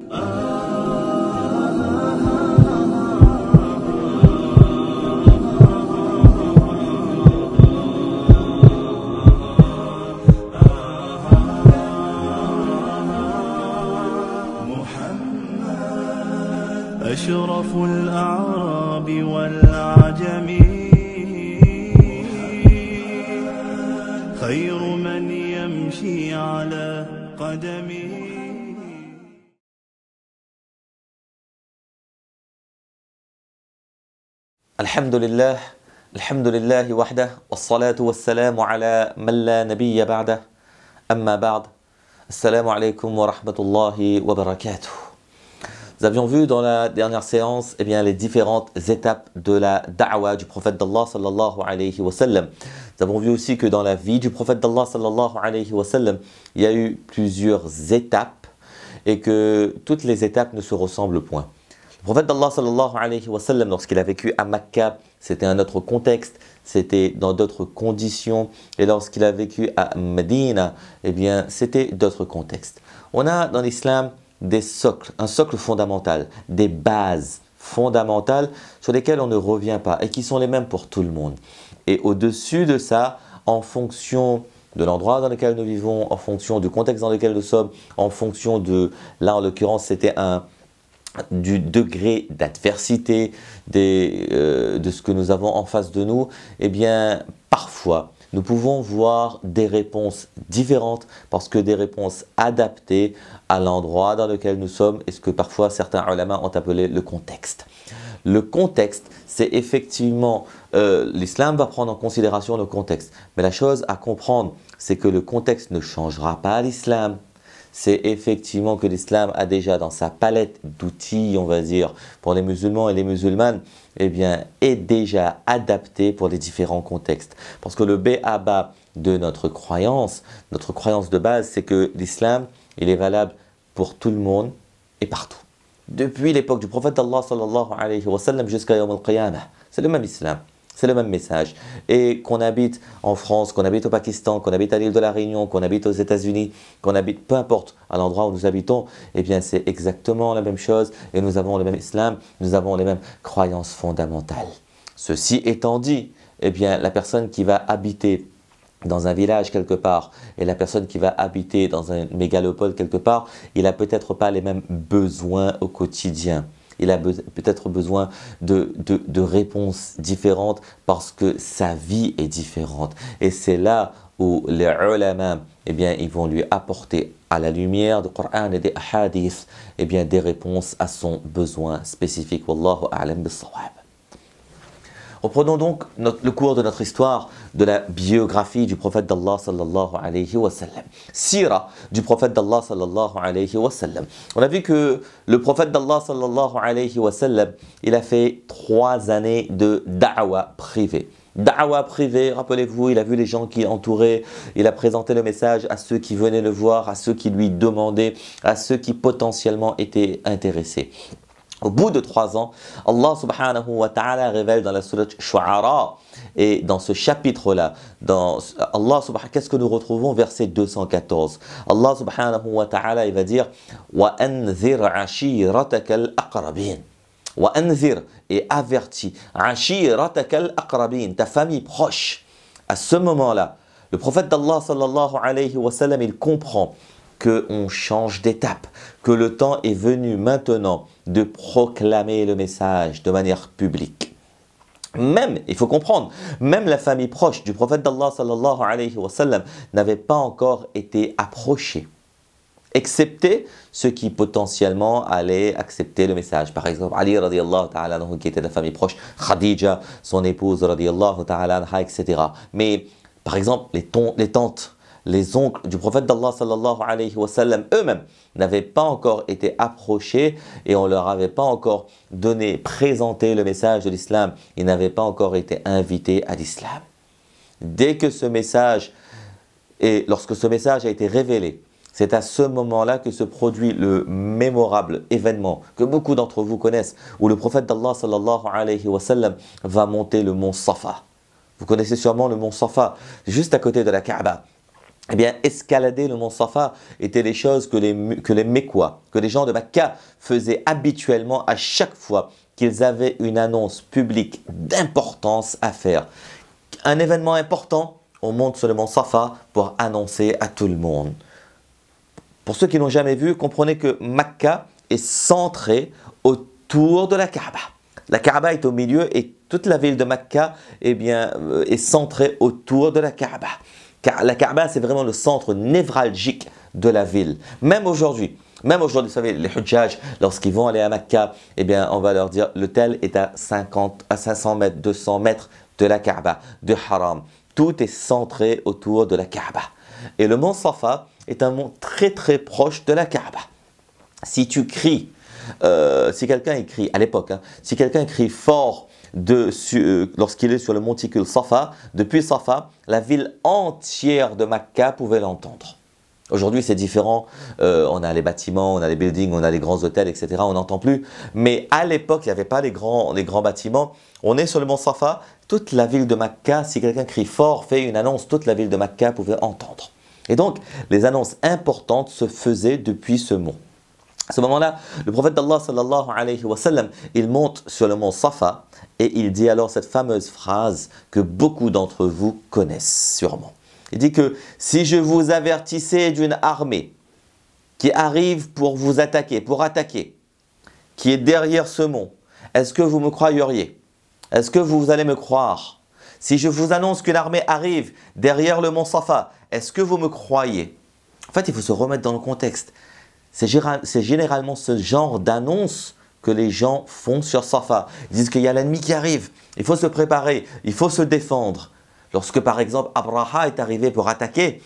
أشرف الأعراب والعجم خير من يمشي على قدمه. الحمد لله وحده والصلاة والسلام على من لا نبي بعده أما بعد السلام عليكم ورحمة الله وبركاته. Nous avions vu dans la dernière séance les différentes étapes de la da'wa du prophète d'Allah sallallahu alayhi wa sallam. Nous avons vu aussi que dans la vie du prophète d'Allah sallallahu alayhi wa sallam, il y a eu plusieurs étapes et que toutes les étapes ne se ressemblent point. Le prophète d'Allah sallallahu alayhi wa sallam, lorsqu'il a vécu à Makka, c'était un autre contexte, c'était dans d'autres conditions, et lorsqu'il a vécu à Médine, c'était d'autres contextes. On a dans l'islam des socles, un socle fondamental, des bases fondamentales sur lesquelles on ne revient pas et qui sont les mêmes pour tout le monde. Et au-dessus de ça, en fonction de l'endroit dans lequel nous vivons, en fonction du contexte dans lequel nous sommes, en fonction de, là en l'occurrence c'était du degré d'adversité, de ce que nous avons en face de nous, parfois nous pouvons voir des réponses différentes parce que des réponses adaptées à l'endroit dans lequel nous sommes et ce que parfois certains ulama ont appelé le contexte. Le contexte, c'est effectivement, l'islam va prendre en considération le contexte. Mais la chose à comprendre, c'est que le contexte ne changera pas l'islam. C'est effectivement que l'islam a déjà dans sa palette d'outils, on va dire, pour les musulmans et les musulmanes, est déjà adapté pour les différents contextes. Parce que le b.a.-ba de notre croyance de base, c'est que l'islam, il est valable pour tout le monde et partout. Depuis l'époque du prophète d'Allah sallallahu alayhi wa sallam jusqu'à Yawm al-Qiyamah, c'est le même islam. C'est le même message. Et qu'on habite en France, qu'on habite au Pakistan, qu'on habite à l'île de la Réunion, qu'on habite aux États-Unis, qu'on habite peu importe à l'endroit où nous habitons, c'est exactement la même chose et nous avons le même islam, nous avons les mêmes croyances fondamentales. Ceci étant dit, la personne qui va habiter dans un village quelque part et la personne qui va habiter dans un mégalopole quelque part, il n'a peut-être pas les mêmes besoins au quotidien. Il a peut-être besoin de réponses différentes parce que sa vie est différente. Et c'est là où les ulama, ils vont lui apporter à la lumière du Coran et des hadiths, des réponses à son besoin spécifique. Wallahu a'lam bis-sawab. Reprenons donc le cours de notre histoire de la biographie du prophète d'Allah sallallahu alayhi wa sallam. Sira du prophète d'Allah sallallahu alayhi wa sallam. On a vu que le prophète d'Allah sallallahu alayhi wa sallam, il a fait 3 années de da'wa privée. Da'wa privée, rappelez-vous, il a vu les gens qui l'entouraient, il a présenté le message à ceux qui venaient le voir, à ceux qui lui demandaient, à ceux qui potentiellement étaient intéressés. Au bout de 3 ans, Allah subhanahu wa ta'ala révèle dans la sourate Shu'ara et dans ce chapitre-là, qu'est-ce que nous retrouvons? Verset 214. Allah subhanahu wa ta'ala, il va dire « Wa anzir ashiratakal aqrabin » Wa anzir et avertis ashiratakal aqrabin, ta famille proche. À ce moment-là, le prophète d'Allah sallallahu alayhi wa sallam, il comprend qu'on change d'étape, que le temps est venu maintenant de proclamer le message de manière publique. Même, il faut comprendre, même la famille proche du prophète d'Allah sallallahu alayhi wa sallam n'avait pas encore été approchée, excepté ceux qui potentiellement allaient accepter le message. Par exemple, Ali radiallahu ta'ala anhu, qui était de la famille proche, Khadija, son épouse radiallahu ta'ala anha, etc. Mais, par exemple, les tantes, les oncles du prophète d'Allah sallallahu alayhi wa sallam eux-mêmes n'avaient pas encore été approchés et on leur avait pas encore présenté le message de l'islam. Ils n'avaient pas encore été invités à l'islam. Dès que ce message, et lorsque ce message a été révélé, c'est à ce moment-là que se produit le mémorable événement que beaucoup d'entre vous connaissent, où le prophète d'Allah sallallahu alayhi wa sallam va monter le mont Safa. Vous connaissez sûrement le mont Safa, juste à côté de la Kaaba. eh bien, escalader le mont Safa étaient les choses que les Mécois, que les gens de Mecca faisaient habituellement à chaque fois qu'ils avaient une annonce publique d'importance à faire. Un événement important, on monte sur le mont Safa pour annoncer à tout le monde. Pour ceux qui n'ont jamais vu, comprenez que Mecca est centrée autour de la Kaaba. La Kaaba est au milieu et toute la ville de Mecca est centrée autour de la Kaaba. Car la Kaaba, c'est vraiment le centre névralgique de la ville. Même aujourd'hui, vous savez, les Hujjaj, lorsqu'ils vont aller à Mecca, on va leur dire l'hôtel est à 500 mètres, 200 mètres de la Kaaba, de Haram. Tout est centré autour de la Kaaba. Et le mont Safa est un mont très très proche de la Kaaba. Si tu cries, si quelqu'un écrit, à l'époque, si quelqu'un crie fort lorsqu'il est sur le monticule Safa, depuis Safa, la ville entière de Mecca pouvait l'entendre. Aujourd'hui, c'est différent. On a les bâtiments, on a les buildings, on a les grands hôtels, etc. On n'entend plus. Mais à l'époque, il n'y avait pas les grands bâtiments. On est sur le mont Safa. Toute la ville de Mecca, si quelqu'un crie fort, fait une annonce, toute la ville de Mecca pouvait entendre. Et donc, les annonces importantes se faisaient depuis ce mont. À ce moment-là, le prophète d'Allah sallallahu alayhi wa sallam, il monte sur le mont Safa et il dit alors cette fameuse phrase que beaucoup d'entre vous connaissent sûrement. Il dit que si je vous avertissais d'une armée qui arrive pour vous attaquer, qui est derrière ce mont, est-ce que vous me croiriez? Est-ce que vous allez me croire? Si je vous annonce qu'une armée arrive derrière le mont Safa, est-ce que vous me croyez? En fait, il faut se remettre dans le contexte. C'est généralement ce genre d'annonce que les gens font sur Safa. Ils disent qu'il y a l'ennemi qui arrive, il faut se préparer, il faut se défendre. Lorsque par exemple Abraha est arrivé pour attaquer,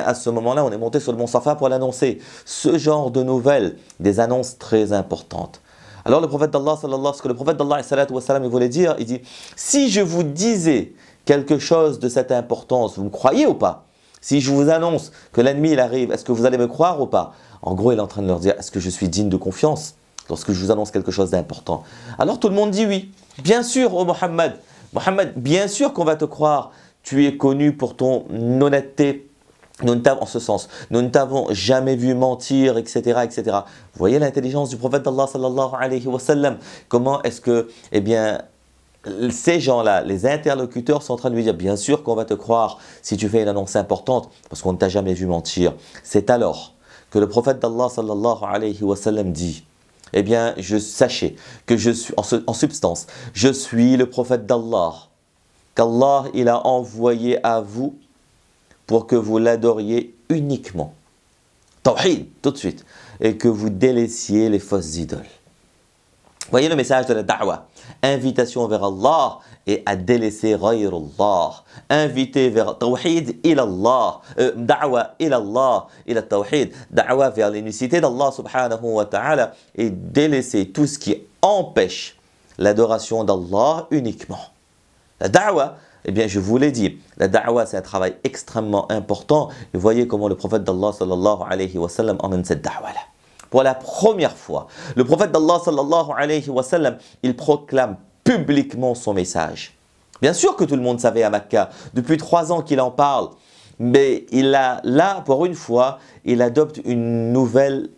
à ce moment-là on est monté sur le mont Safa pour l'annoncer. Ce genre de nouvelles, des annonces très importantes. Alors le prophète d'Allah, ce que le prophète d'Allah il voulait dire, il dit « Si je vous disais quelque chose de cette importance, vous me croyez ou pas? Si je vous annonce que l'ennemi il arrive, est-ce que vous allez me croire ou pas ?» En gros, il est en train de leur dire, est-ce que je suis digne de confiance lorsque je vous annonce quelque chose d'important? Alors tout le monde dit oui. Bien sûr, ô Mohammed. Mohammed, bien sûr qu'on va te croire. Tu es connu pour ton honnêteté. En ce sens, nous ne t'avons jamais vu mentir, etc., etc. Vous voyez l'intelligence du prophète d'Allah sallallahu alayhi wa sallam. Comment est-ce que, ces gens-là, les interlocuteurs sont en train de lui dire, bien sûr qu'on va te croire si tu fais une annonce importante, parce qu'on ne t'a jamais vu mentir. C'est alors que le prophète d'Allah sallallahu alayhi wa sallam dit, sachez que je suis, en substance, je suis le prophète d'Allah, qu'Allah il a envoyé à vous pour que vous l'adoriez uniquement. Tawhid, tout de suite. Et que vous délaissiez les fausses idoles. Voyez le message de la da'wa. Invitation vers Allah et à délaisser ghayrullah. Inviter vers tawhid ilallah. Da'wa ilallah, ila tawhid. Da'wa vers l'unicité d'Allah subhanahu wa ta'ala et délaisser tout ce qui empêche l'adoration d'Allah uniquement. La da'wa, je vous l'ai dit, la da'wa c'est un travail extrêmement important. Et voyez comment le prophète d'Allah sallallahu alayhi wa sallam emmène cette da'wa-là. Pour la première fois, le prophète d'Allah sallallahu alayhi wa sallam, il proclame publiquement son message. Bien sûr que tout le monde savait à Mecca, depuis 3 ans qu'il en parle, mais là, pour une fois, il adopte une nouvelle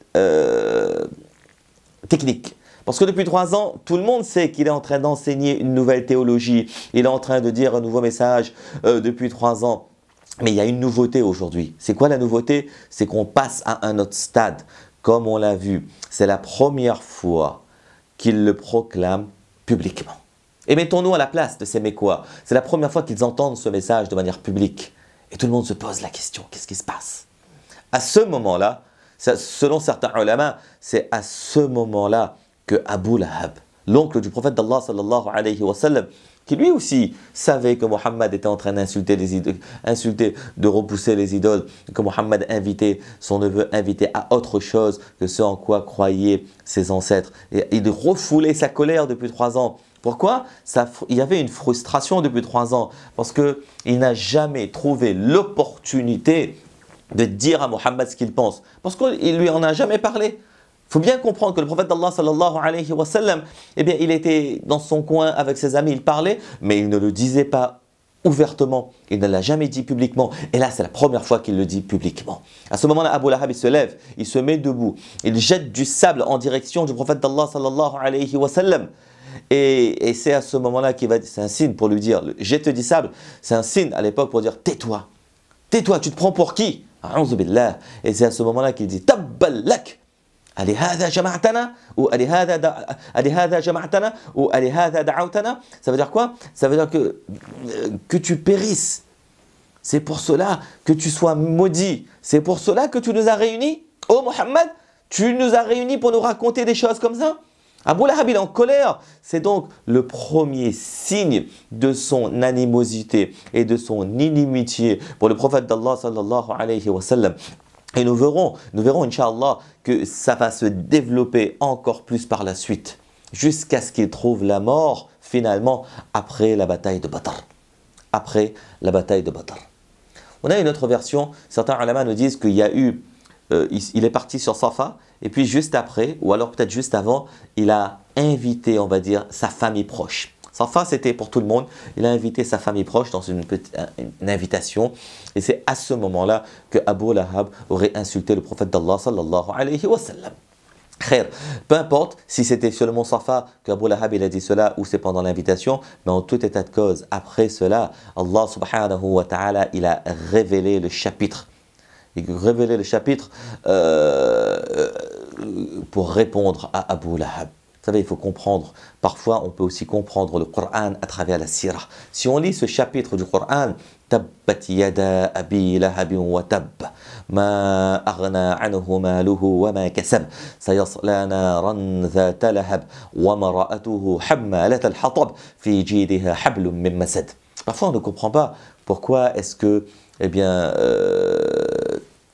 technique. Parce que depuis 3 ans, tout le monde sait qu'il est en train d'enseigner une nouvelle théologie. Il est en train de dire un nouveau message depuis 3 ans. Mais il y a une nouveauté aujourd'hui. C'est quoi la nouveauté? C'est qu'on passe à un autre stade. Comme on l'a vu, c'est la première fois qu'il le proclame publiquement. Et mettons-nous à la place de ces Mécois. C'est la première fois qu'ils entendent ce message de manière publique. Et tout le monde se pose la question, qu'est-ce qui se passe? À ce moment-là, selon certains ulama, c'est à ce moment-là que Abu Lahab, l'oncle du prophète d'Allah sallallahu alayhi wa sallam, qui lui aussi savait que Mohammed était en train d'insulter les idoles, de repousser les idoles, que Mohammed invitait son neveu à autre chose que ce en quoi croyaient ses ancêtres. Et il refoulait sa colère depuis 3 ans. Pourquoi? Il y avait une frustration depuis 3 ans, parce qu'il n'a jamais trouvé l'opportunité de dire à Mohammed ce qu'il pense, parce qu'il lui en a jamais parlé. Il faut bien comprendre que le prophète d'Allah sallallahu alayhi wa sallam, il était dans son coin avec ses amis, il parlait, mais il ne le disait pas ouvertement, il ne l'a jamais dit publiquement, et là c'est la première fois qu'il le dit publiquement. À ce moment-là, Abu Lahab il se lève, il se met debout, il jette du sable en direction du prophète d'Allah sallallahu alayhi wa sallam. Et c'est à ce moment-là qu'il va dire, c'est un signe pour lui dire, jette du sable, c'est un signe à l'époque pour dire tais-toi, tais-toi, tu te prends pour qui? A'udhu billah. Et c'est à ce moment-là qu'il dit tabbal lak. ألهذا جمعتنا ou ألهذا جمعتنا ou ألهذا دعوتنا. Ça veut dire quoi? Ça veut dire que tu périsses. C'est pour cela que tu sois maudit. C'est pour cela que tu nous as réunis. Oh Mohammed, tu nous as réunis pour nous raconter des choses comme ça? Abu Lahab il est en colère. C'est donc le premier signe de son animosité et de son inimitié pour le prophète d'Allah sallallahu alayhi wa sallam. Et nous verrons, Inch'Allah, que ça va se développer encore plus par la suite, jusqu'à ce qu'il trouve la mort, finalement, après la bataille de Badr. Après la bataille de Badr. On a une autre version, certains ulama nous disent qu'il y a eu, il est parti sur Safa, et puis juste après, ou alors peut-être juste avant, il a invité, on va dire, sa famille proche. Safa, c'était pour tout le monde. Il a invité sa famille proche dans une invitation. Et c'est à ce moment-là que Abu Lahab aurait insulté le prophète d'Allah sallallahu alayhi wa sallam. Khair. Peu importe si c'était sur le mont Safa que Abu Lahab il a dit cela ou c'est pendant l'invitation, mais en tout état de cause, après cela, Allah subhanahu wa ta'ala, il a révélé le chapitre. Il a révélé le chapitre pour répondre à Abu Lahab. Vous savez, il faut comprendre. Parfois, on peut aussi comprendre le Coran à travers la sira. Si on lit ce chapitre du Coran, Tabbat yada abi lahabin wa tab, ma aghna anhu maluhu wa ma kasab, sayasla naran dhata lahab, wa mara'atuhu hammalat al-hatab, fi jidiha hablum min masad. Parfois, on ne comprend pas pourquoi est-ce que, eh bien,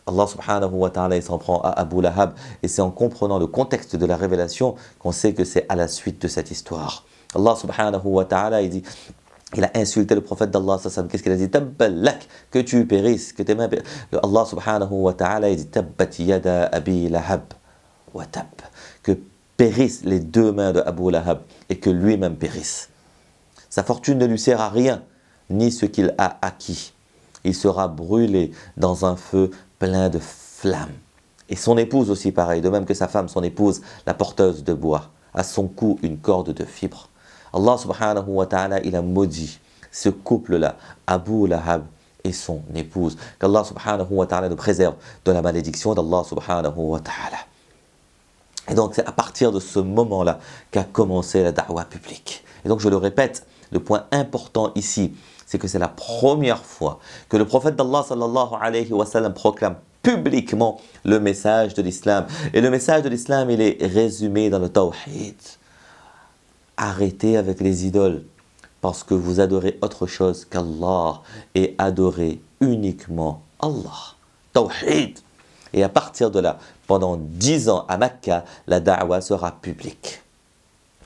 Allah subhanahu wa ta'ala il s'en prend à Abu Lahab et c'est en comprenant le contexte de la révélation qu'on sait que c'est à la suite de cette histoire. Allah subhanahu wa ta'ala il dit, il a insulté le prophète d'Allah, qu'est-ce qu'il a dit? Tabbalak, que tu périsses, que tes mains périssent. Allah subhanahu wa ta'ala il dit Tabbat yada abi lahab wa tab, que périssent les deux mains de Abu Lahab et que lui-même périsse. Sa fortune ne lui sert à rien, ni ce qu'il a acquis. Il sera brûlé dans un feu plein de flammes. Et son épouse aussi pareil, de même que sa femme, son épouse, la porteuse de bois, à son cou une corde de fibres. Allah subhanahu wa ta'ala, il a maudit ce couple-là, Abu Lahab et son épouse. Qu'Allah subhanahu wa ta'ala nous préserve de la malédiction d'Allah subhanahu wa ta'ala. Et donc c'est à partir de ce moment-là qu'a commencé la da'wah publique. Et donc je le répète, le point important ici, c'est que c'est la première fois que le prophète d'Allah sallallahu alayhi wa sallam proclame publiquement le message de l'islam. Et le message de l'islam, il est résumé dans le tawhid. Arrêtez avec les idoles, parce que vous adorez autre chose qu'Allah et adorez uniquement Allah. Tawhid. Et à partir de là, pendant 10 ans à Mecca, la da'wah sera publique.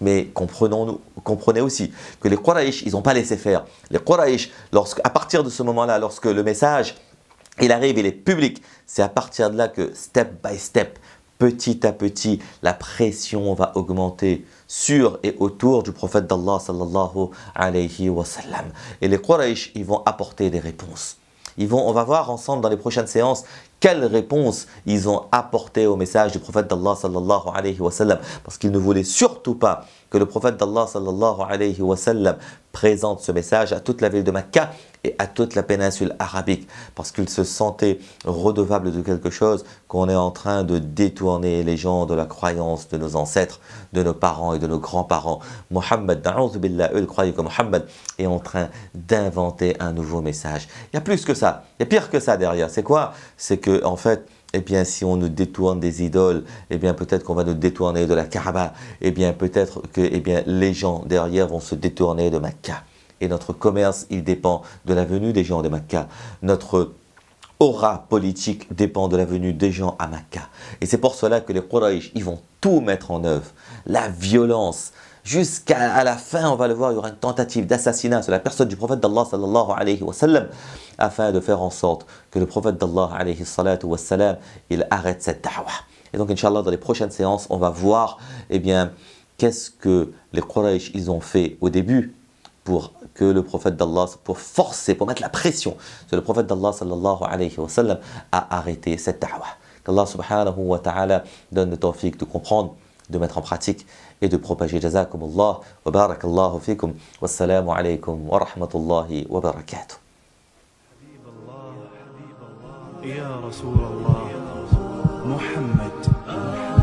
Mais comprenez aussi que les Quraysh, ils n'ont pas laissé faire. Les Quraysh, à partir de ce moment-là, lorsque le message, il arrive, il est public, c'est à partir de là que, step by step, petit à petit, la pression va augmenter sur et autour du prophète d'Allah sallallahu alayhi wa sallam. Et les Quraysh, ils vont apporter des réponses. On va voir ensemble dans les prochaines séances quelles réponses ils ont apportées au message du prophète d'Allah sallallahu alayhi wa sallam, parce qu'ils ne voulaient surtout pas que le prophète d'Allah sallallahu alayhi wa sallam présente ce message à toute la ville de Mecca et à toute la péninsule arabique, parce qu'ils se sentaient redevables de quelque chose, qu'on est en train de détourner les gens de la croyance de nos ancêtres, de nos parents et de nos grands-parents. Mohammed, na'oudhu billah, eux, ils croyaient que Mohammed est en train d'inventer un nouveau message. Il y a plus que ça, il y a pire que ça derrière. C'est quoi? C'est que, en fait, eh bien, si on nous détourne des idoles, eh bien, peut-être qu'on va nous détourner de la Kaaba. Eh bien, peut-être que, eh bien, les gens derrière vont se détourner de Mecca. Et notre commerce, il dépend de la venue des gens de Mecca. Notre aura politique dépend de la venue des gens à Mecca. Et c'est pour cela que les Quraysh, ils vont tout mettre en œuvre. La violence. Jusqu'à la fin, on va le voir, il y aura une tentative d'assassinat sur la personne du prophète d'Allah sallallahu alayhi wa sallam, afin de faire en sorte que le prophète d'Allah alayhi salatu wa sallam, il arrête cette da'wah. Et donc, Inch'Allah, dans les prochaines séances, on va voir, eh bien, qu'est-ce que les Quraysh, ils ont fait au début pour que le prophète d'Allah, pour forcer, pour mettre la pression sur le prophète d'Allah sallallahu alayhi wa sallam à arrêter cette da'wah. Qu'Allah subhanahu wa ta'ala donne le tawfiq de comprendre, de mettre en pratique et de propager. Jazakumullah wa barakallahu fikum. Wassalamu alaykum wa rahmatullahi wa barakatuh. يا رسول الله محمد